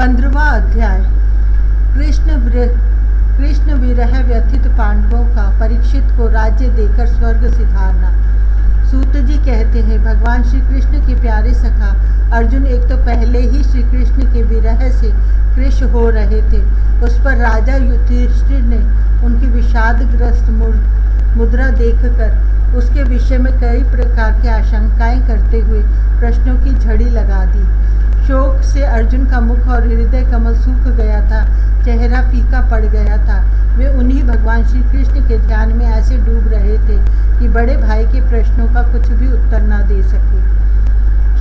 15वां अध्याय। कृष्ण विरह व्यथित पांडवों का परीक्षित को राज्य देकर स्वर्ग सिधारना। सूत जी कहते हैं, भगवान श्री कृष्ण के प्यारे सखा अर्जुन एक तो पहले ही श्री कृष्ण के विरह से कृश हो रहे थे। उस पर राजा युधिष्ठिर ने उनकी विषादग्रस्त मुद्रा देखकर उसके विषय में कई प्रकार की आशंकाएं करते हुए प्रश्नों की झड़ी लगा दी। शोक से अर्जुन का मुख और हृदय कमल सूख गया था, चेहरा फीका पड़ गया था। वे उन्हीं भगवान श्री कृष्ण के ध्यान में ऐसे डूब रहे थे कि बड़े भाई के प्रश्नों का कुछ भी उत्तर न दे सके।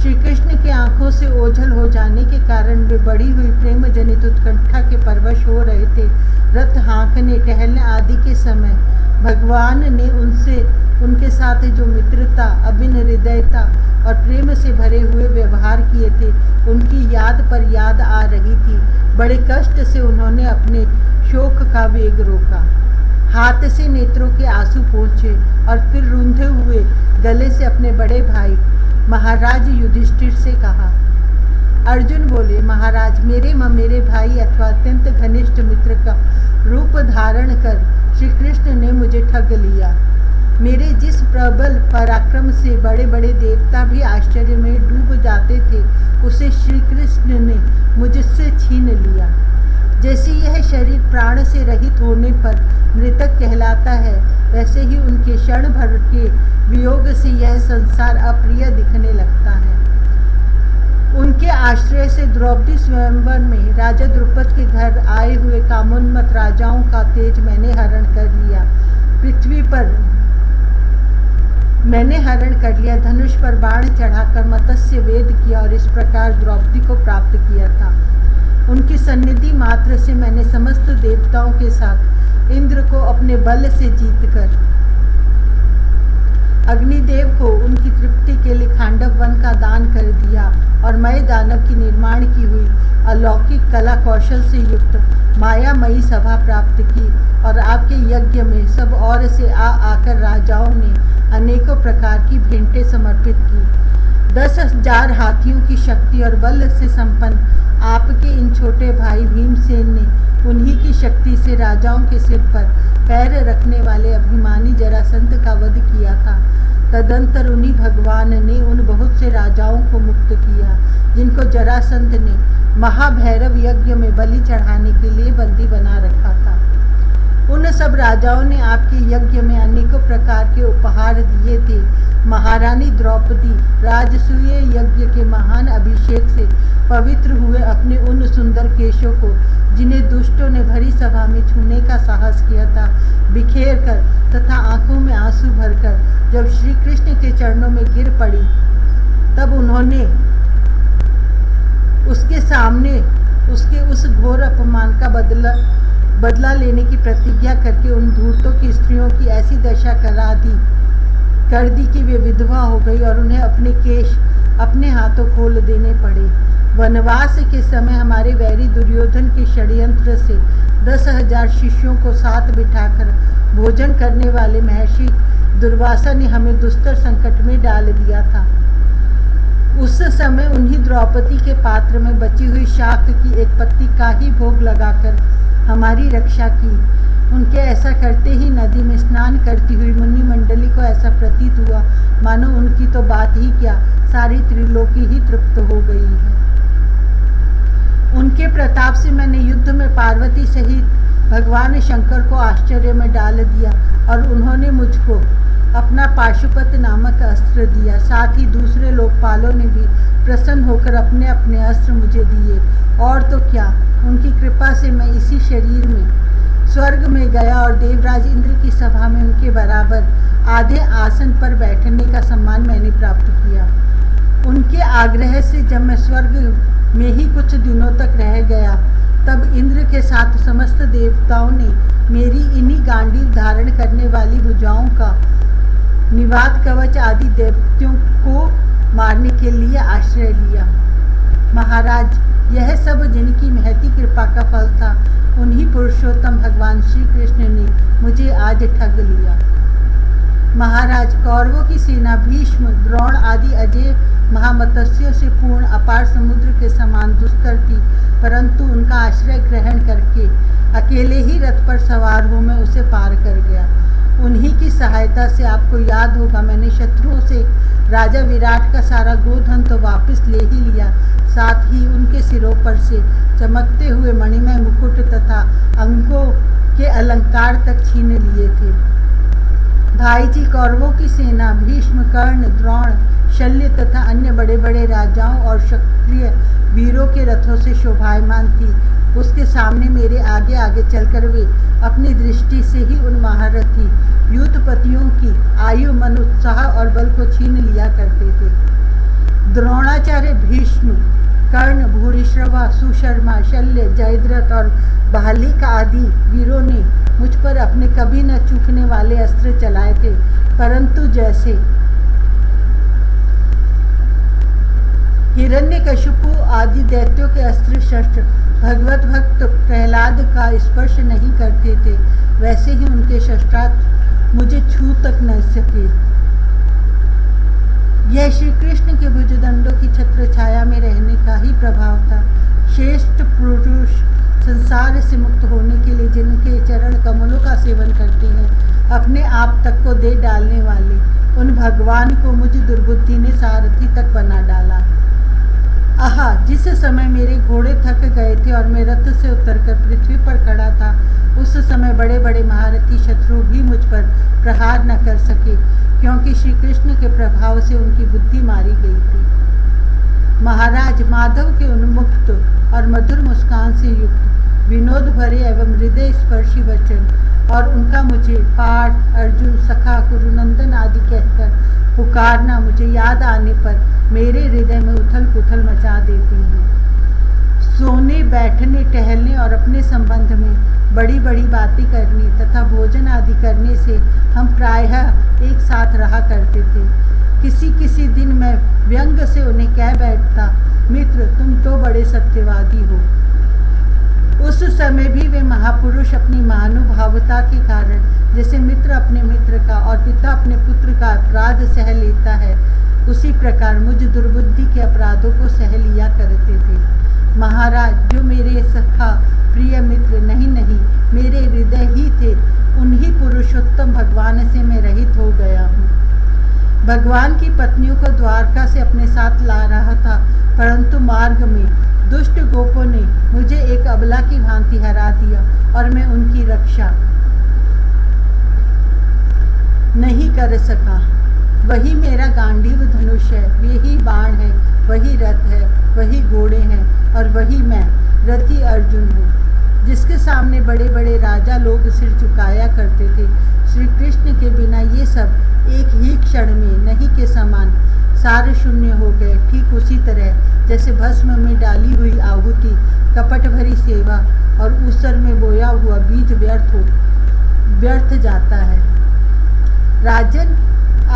श्री कृष्ण की आंखों से ओझल हो जाने के कारण वे बढ़ी हुई प्रेम जनित उत्कंठा के परवश हो रहे थे। रथ हाँकने टहलने आदि के समय भगवान ने उनके साथ जो मित्रता, अभिन्न हृदयता और प्रेम से भरे हुए व्यवहार किए थे, उनकी याद पर याद आ रही थी। बड़े कष्ट से उन्होंने अपने शोक का वेग रोका। हाथ से नेत्रों के आंसू पोंछे और फिर रूंधे हुए गले से अपने बड़े भाई महाराज युधिष्ठिर से कहा। अर्जुन बोले, महाराज मेरे भाई अथवा अत्यंत घनिष्ठ मित्र का रूप धारण कर श्री कृष्ण ने मुझे ठग लिया। मेरे जिस प्रबल पराक्रम से बड़े बड़े देवता भी आश्चर्य में डूब जाते थे, उसे श्री कृष्ण ने मुझसे छीन लिया। जैसे यह शरीर प्राण से रहित होने पर मृतक कहलाता है, वैसे ही उनके क्षण भर के वियोग से यह संसार अप्रिय दिखने लगता है। उनके आश्रय से द्रौपदी स्वयंवर में राजा द्रुपद के घर आए हुए कामोन्मत्त राजाओं का तेज मैंने हरण कर लिया। पृथ्वी पर मैंने हरण कर लिया, धनुष पर बाण चढ़ाकर मत्स्य वेद किया और इस प्रकार द्रौपदी को प्राप्त किया था। उनकी सन्निधि मात्र से मैंने समस्त देवताओं के साथ इंद्र को अपने बल से जीतकर अग्निदेव को उनकी तृप्ति के लिए खांडव वन का दान कर दिया और मय दानव की निर्माण की हुई अलौकिक कला कौशल से युक्त मायामयी सभा प्राप्त की और आपके यज्ञ में सब और से आकर राजाओं ने अनेकों प्रकार की भेंटें समर्पित की। 10,000 हाथियों की शक्ति और बल से संपन्न आपके इन छोटे भाई भीमसेन ने उन्हीं की शक्ति से राजाओं के सिर पर पैर रखने वाले अभिमानी जरासंध का वध किया था। तदंतर उन्हीं भगवान ने उन बहुत से राजाओं को मुक्त किया जिनको जरासंध ने महाभैरव यज्ञ में बलि चढ़ाने के लिए बंदी बना रखा था। उन सब राजाओं ने आपके यज्ञ में अनेकों प्रकार के उपहार दिए थे। महारानी द्रौपदी राजसूय यज्ञ के महान अभिषेक से पवित्र हुए अपने उन सुंदर केशों को, जिन्हें दुष्टों ने भरी सभा में छूने का साहस किया था, बिखेर कर तथा आंखों में आंसू भरकर जब श्री कृष्ण के चरणों में गिर पड़ी, तब उन्होंने उसके सामने उसके उस घोर अपमान का बदला लेने की प्रतिज्ञा करके उन धूर्तों की स्त्रियों की ऐसी दशा कर दी कि वे विधवा हो गई और उन्हें अपने केश अपने हाथों खोल देने पड़े। वनवास के समय हमारे वैरी दुर्योधन के षड्यंत्र से 10,000 शिष्यों को साथ बिठाकर भोजन करने वाले महर्षि दुर्वासा ने हमें दुस्तर संकट में डाल दिया था। उस समय उन्हीं द्रौपदी के पात्र में बची हुई शाख की एक पत्ती का ही भोग लगाकर हमारी रक्षा की। उनके ऐसा करते ही नदी में स्नान करती हुई मुनि मंडली को ऐसा प्रतीत हुआ मानो उनकी तो बात ही क्या, सारी त्रिलोकी ही तृप्त हो गई है। उनके प्रताप से मैंने युद्ध में पार्वती सहित भगवान शंकर को आश्चर्य में डाल दिया और उन्होंने मुझको अपना पाशुपत नामक अस्त्र दिया। साथ ही दूसरे लोकपालों ने भी प्रसन्न होकर अपने अपने अस्त्र मुझे दिए। और तो क्या, उनकी कृपा से मैं इसी शरीर में स्वर्ग में गया और देवराज इंद्र की सभा में उनके बराबर आधे आसन पर बैठने का सम्मान मैंने प्राप्त किया। उनके आग्रह से जब मैं स्वर्ग में ही कुछ दिनों तक रह गया, तब इंद्र के साथ समस्त देवताओं ने मेरी इन्हीं गांडीव धारण करने वाली भुजाओं का निवात कवच आदि दैत्यों को मारने के लिए आश्रय लिया। महाराज, यह सब जिनकी महती कृपा का फल था, उन्हीं पुरुषोत्तम भगवान श्री कृष्ण ने मुझे आज ठग लिया। महाराज, कौरवों की सेना भीष्म, द्रोण आदि अजय महामत्स्यों से पूर्ण अपार समुद्र के समान दुस्तर थी, परंतु उनका आश्रय ग्रहण करके अकेले ही रथ पर सवार हो मैं उसे पार कर गया। उन्हीं की सहायता से आपको याद होगा मैंने शत्रुओं से राजा विराट का सारा गोधन तो वापस ले ही लिया, साथ ही उनके सिरों पर से चमकते हुए मणिमय मुकुट तथा अंगों के अलंकार तक छीन लिए थे। भाई जी, कौरवों की सेना भीष्म, कर्ण, द्रोण, शल्य तथा अन्य बड़े बड़े राजाओं और क्षत्रिय वीरों के रथों से शोभायमान थी। उसके सामने मेरे आगे आगे चलकर वे अपनी दृष्टि से ही उन महारथी युद्धपतियों की आयु, मन, उत्साह और बल को छीन लिया करते थे। द्रोणाचार्य, भीष्म, कर्ण, भूरिश्रवा, सुशर्मा, शल्य, जयद्रथ और बालिका आदि वीरों ने मुझ पर अपने कभी न चूकने वाले अस्त्र चलाए थे, परंतु जैसे हिरण्यकशिपु आदि दैत्यों के अस्त्र शस्त्र भगवत भक्त प्रहलाद का स्पर्श नहीं करते थे, वैसे ही उनके शस्त्रास्त्र मुझे छू तक न सके। यह श्री कृष्ण के भुजदंडों की छत्र छाया में रहने का ही प्रभाव था। श्रेष्ठ पुरुष संसार से मुक्त होने के लिए जिनके चरण कमलों का सेवन करते हैं, अपने आप तक को दे डालने वाले उन भगवान को मुझ दुर्बुद्धि ने सारथी तक बना डाला। आहा, जिस समय मेरे घोड़े थक गए थे और मैं रथ से उतरकर पृथ्वी पर खड़ा था, उस समय बड़े बड़े महारथी शत्रु भी मुझ पर प्रहार न कर सके, क्योंकि श्री कृष्ण के प्रभाव से उनकी बुद्धि मारी गई थी। महाराज, माधव के उन्मुक्त और मधुर मुस्कान से युक्त विनोद भरे एवं हृदय स्पर्शी वचन और उनका मुझे पाठ, अर्जुन, सखा, कुरुनंदन आदि कहकर पुकारना मुझे याद आने पर मेरे हृदय में उथल पुथल मचा देते हैं। सोने, बैठने, टहलने और अपने संबंध में बड़ी बड़ी बातें करने तथा भोजन आदि करने से हम प्रायः एक साथ रहा करते थे। किसी किसी दिन मैं व्यंग से उन्हें कह बैठता, मित्र, तुम तो बड़े सत्यवादी हो। उस समय भी वे महापुरुष अपनी महानुभावता के कारण जैसे मित्र अपने मित्र का और पिता अपने पुत्र का अपराध सह लेता है, उसी प्रकार मुझ दुर्बुद्धि के अपराधों को सह लिया करते थे। महाराज, जो मेरे सखा प्रिय मित्र नहीं मेरे हृदय ही थे, उन्हीं पुरुषोत्तम भगवान से मैं रहित हो गया हूँ। भगवान की पत्नियों को द्वारका से अपने साथ ला रहा था, परंतु मार्ग में दुष्ट गोपों ने मुझे एक अबला की भांति हरा दिया और मैं उनकी रक्षा नहीं कर सका। वही मेरा गांडीव धनुष है, वही बाण है, वही रथ है, वही घोड़े हैं और वही मैं रथी अर्जुन हूँ, जिसके सामने बड़े बड़े राजा लोग सिर झुकाया करते थे। श्री कृष्ण के बिना ये सब एक ही क्षण में नहीं के समान सार शून्य हो गए। ठीक उसी तरह जैसे भस्म में डाली हुई आहुति, कपट भरी सेवा और ऊसर में बोया हुआ बीज व्यर्थ जाता है। राजन,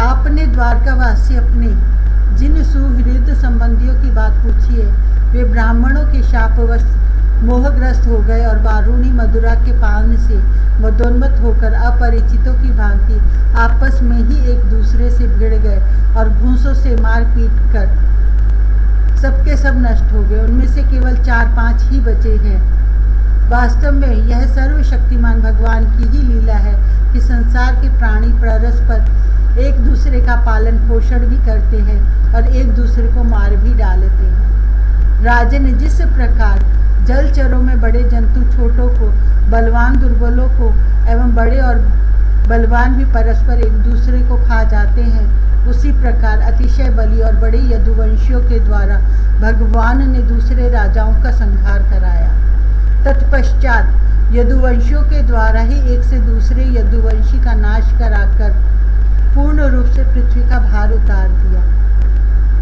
आपने द्वारकावासी अपने जिन सुहृद संबंधियों की बात पूछी है, वे ब्राह्मणों के शापवश मोहग्रस्त हो गए और वारुणी मधुरा के पान से मदोन्मत होकर अपरिचितों की भांति आपस में ही एक दूसरे से भिड़ गए और घूंसों से मार पीट कर सबके सब नष्ट हो गए। उनमें से केवल 4-5 ही बचे हैं। वास्तव में यह सर्वशक्तिमान भगवान की ही लीला है कि संसार के प्राणी परस्पर एक दूसरे का पालन पोषण भी करते हैं और एक दूसरे को मार भी डालते हैं। राजन, जिस प्रकार जलचरों में बड़े जंतु छोटों को, बलवान दुर्बलों को एवं बड़े और बलवान भी परस्पर एक दूसरे को खा जाते हैं, उसी प्रकार अतिशय बली और बड़े यदुवंशियों के द्वारा भगवान ने दूसरे राजाओं का संहार कराया। तत्पश्चात यदुवंशियों के द्वारा ही एक से दूसरे यदुवंशी का नाश कराकर पूर्ण रूप से पृथ्वी का भार उतार दिया।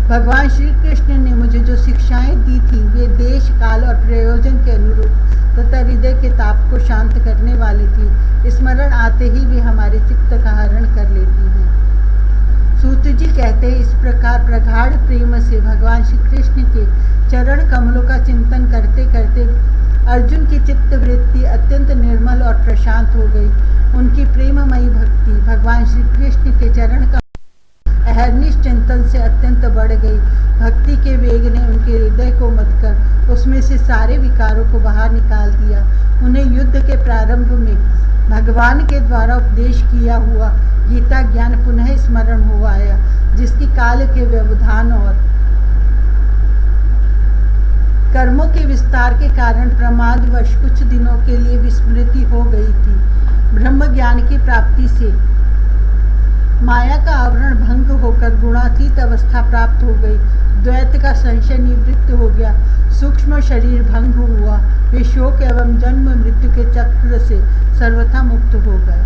भगवान श्री कृष्ण ने मुझे जो शिक्षाएं दी थी, वे देश, काल और प्रयोजन के अनुरूप तथा हृदय के ताप को शांत करने वाली थी। स्मरण आते ही वे हमारे चित्त का हरण कर लेती हैं। सूत जी कहते हैं, इस प्रकार प्रगाढ़ प्रेम से भगवान श्री कृष्ण के चरण कमलों का चिंतन करते करते अर्जुन की चित्त वृत्ति अत्यंत निर्मल और प्रशांत हो गई। उनकी प्रेममयी भक्ति भगवान श्री कृष्ण के चरण का अहर्निश चिंतन से अत्यंत बढ़ गई। भक्ति के वेग ने उनके हृदय को मत कर उसमें से सारे विकारों को बाहर निकाल दिया। उन्हें युद्ध के प्रारंभ में भगवान के द्वारा उपदेश किया हुआ गीता ज्ञान पुनः स्मरण हो आया, जिसकी काल के व्यवधान और कर्मों के विस्तार के कारण प्रमादवश कुछ दिनों के लिए विस्मृति हो गई थी। ब्रह्म ज्ञान की प्राप्ति से माया का आवरण भंग होकर गुणातीत अवस्था प्राप्त हो गई। द्वैत का संशय निवृत्त हो गया। सूक्ष्म शरीर भंग हुआ। वे शोक एवं जन्म मृत्यु के चक्र से सर्वथा मुक्त हो गए।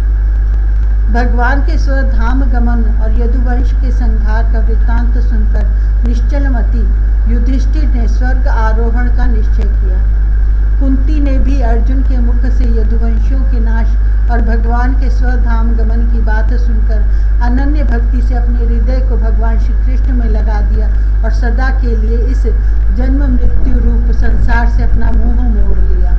भगवान के स्वधाम गमन और यदुवंश के संहार का वृत्तांत सुनकर निश्चलमति युधिष्ठिर ने स्वर्ग आरोहण का निश्चय किया। कुंती ने भी अर्जुन के मुख से यदुवंशियों के नाश और भगवान के स्वधाम गमन की बात सुनकर अनन्य भक्ति से अपने हृदय को भगवान श्री कृष्ण में लगा दिया और सदा के लिए इस जन्म मृत्यु रूप संसार से अपना मुंह मोड़ लिया।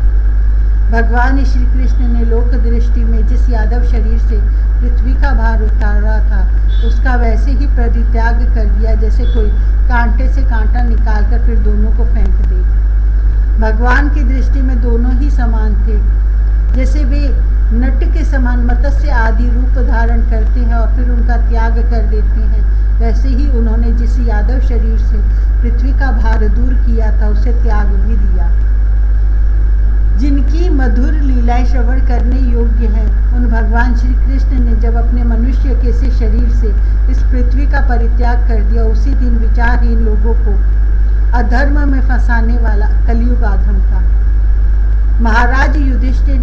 भगवान श्री कृष्ण ने लोक दृष्टि में जिस यादव शरीर से पृथ्वी का भार उतारा था, उसका वैसे ही परित्याग कर दिया जैसे कोई कांटे से कांटा निकालकर फिर दोनों को फेंक दे। भगवान की दृष्टि में दोनों ही समान थे। जैसे वे नट के समान मत्स्य आदि रूप धारण करते हैं और फिर उनका त्याग कर देते हैं, वैसे ही उन्होंने जिस यादव शरीर से पृथ्वी का भार दूर किया था उसे त्याग भी दिया। जिनकी मधुर लीलाएं श्रवण करने योग्य हैं, उन भगवान श्री कृष्ण ने जब अपने मनुष्य के से शरीर से इस पृथ्वी का परित्याग कर दिया, उसी दिन विचारहीन लोगों को अधर्म में फंसाने वाला कलयुग आधम का। महाराज युधिष्ठिर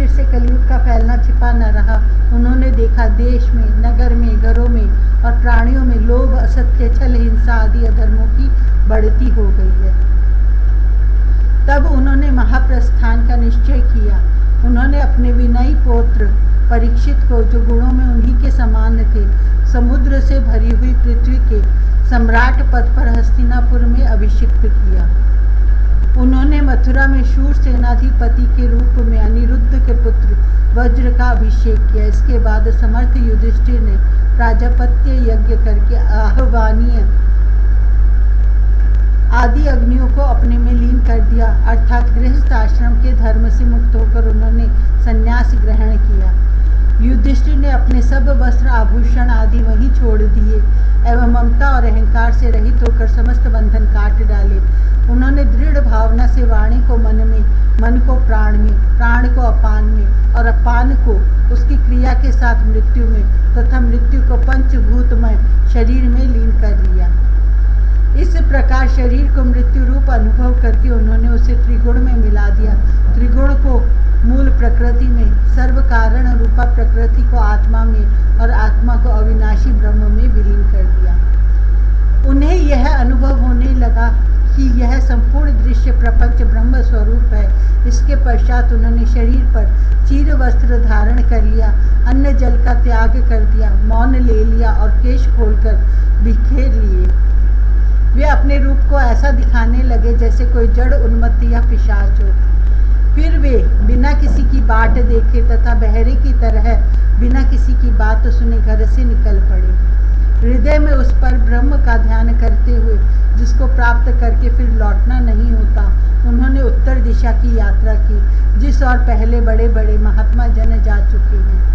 से कलयुग का फैलना छिपा न रहा। उन्होंने देखा देश में, नगर में, घरों में और प्राणियों में लोभ, असत्य, छल, हिंसा आदि अधर्मों की बढ़ती हो गई है। तब उन्होंने महाप्रस्थान का निश्चय किया। उन्होंने अपने विनयी पौत्र परीक्षित को, जो गुणों में उन्हीं के समान थे, समुद्र से भरी हुई पृथ्वी के सम्राट पद पर हस्तिनापुर में अभिषिक्त किया। उन्होंने मथुरा में शूर सेनाधिपति के रूप में अनिरुद्ध के पुत्र वज्र का अभिषेक किया। इसके बाद समर्थ युधिष्ठिर ने प्राजापत्य यज्ञ करके आह्वानीय आदि अग्नियों को अपने में लीन कर दिया, अर्थात गृहस्थ आश्रम के धर्म से मुक्त होकर उन्होंने संन्यास ग्रहण किया। युधिष्ठिर ने अपने सब वस्त्र आभूषण आदि वहीं छोड़ दिए एवं ममता और अहंकार से रहित होकर समस्त बंधन काट डाले। उन्होंने दृढ़ भावना से वाणी को मन में, मन को प्राण में, प्राण को अपान में और अपान को उसकी क्रिया के साथ मृत्यु में तथा मृत्यु को पंचभूतमय शरीर में लीन कर लिया। इस प्रकार शरीर को मृत्यु रूप अनुभव करके उन्होंने उसे त्रिगुण में मिला दिया। त्रिगुण को मूल प्रकृति में, सर्व कारण रूपा प्रकृति को आत्मा में और आत्मा को अविनाशी ब्रह्म में विलीन कर दिया। उन्हें यह अनुभव होने लगा कि यह संपूर्ण दृश्य प्रपंच ब्रह्म स्वरूप है। इसके पश्चात उन्होंने शरीर पर चीर वस्त्र धारण कर लिया, अन्न जल का त्याग कर दिया, मौन ले लिया और केश खोलकर बिखेर लिए। वे अपने रूप को ऐसा दिखाने लगे जैसे कोई जड़ उन्मत्त या पिशाच हो। फिर वे बिना किसी की बाट देखे तथा बहरे की तरह बिना किसी की बात सुने घर से निकल पड़े। हृदय में उस पर ब्रह्म का ध्यान करते हुए, जिसको प्राप्त करके फिर लौटना नहीं होता, उन्होंने उत्तर दिशा की यात्रा की, जिस और पहले बड़े बड़े महात्मा जन जा चुके हैं।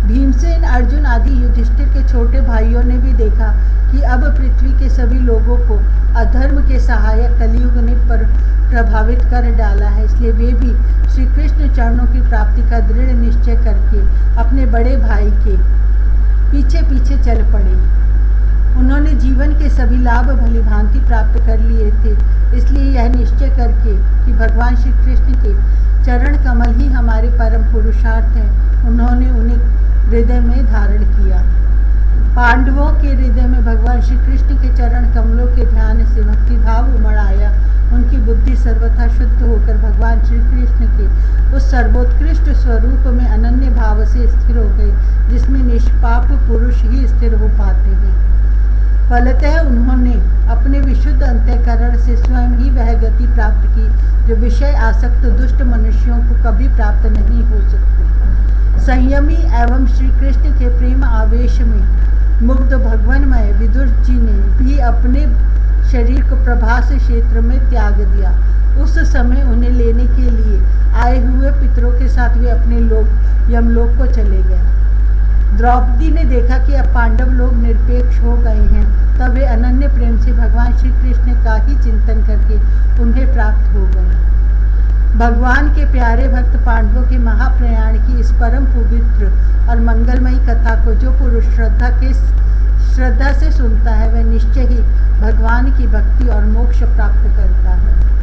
भीमसेन, अर्जुन आदि युधिष्ठिर के छोटे भाइयों ने भी देखा कि अब पृथ्वी के सभी लोगों को अधर्म के सहायक कलयुग ने प्रभावित कर डाला है। इसलिए वे भी श्री कृष्ण चरणों की प्राप्ति का दृढ़ निश्चय करके अपने बड़े भाई के पीछे पीछे चल पड़े। उन्होंने जीवन के सभी लाभ भली भांति प्राप्त कर लिए थे। इसलिए यह निश्चय करके कि भगवान श्री कृष्ण के चरण कमल ही हमारे परम पुरुषार्थ हैं, उन्होंने उन्हें हृदय में धारण किया। पांडवों के हृदय में भगवान श्री कृष्ण के चरण कमलों के ध्यान से भक्ति भाव उमड़ आया। उनकी बुद्धि सर्वथा शुद्ध होकर भगवान श्री कृष्ण के उस सर्वोत्कृष्ट स्वरूप में अनन्य भाव से स्थिर हो गई, जिसमें निष्पाप पुरुष ही स्थिर हो पाते हैं। फलतः उन्होंने अपने विशुद्ध अंतःकरण से स्वयं ही वह गति प्राप्त की जो विषय आसक्त दुष्ट मनुष्यों को कभी प्राप्त नहीं हो सकती। संयमी एवं श्री कृष्ण के प्रेम आवेश में मुग्ध भगवानमय विदुर जी ने भी अपने शरीर को प्रभास क्षेत्र में त्याग दिया। उस समय उन्हें लेने के लिए आए हुए पितरों के साथ वे अपने लोक यमलोक को चले गए। द्रौपदी ने देखा कि अब पांडव लोग निरपेक्ष हो गए हैं, तब वे अनन्य प्रेम से भगवान श्री कृष्ण का ही चिंतन करके उन्हें प्राप्त हो गए। भगवान के प्यारे भक्त पांडवों के महाप्रयाण की इस परम पवित्र और मंगलमयी कथा को जो पुरुष श्रद्धा से सुनता है, वह निश्चय ही भगवान की भक्ति और मोक्ष प्राप्त करता है।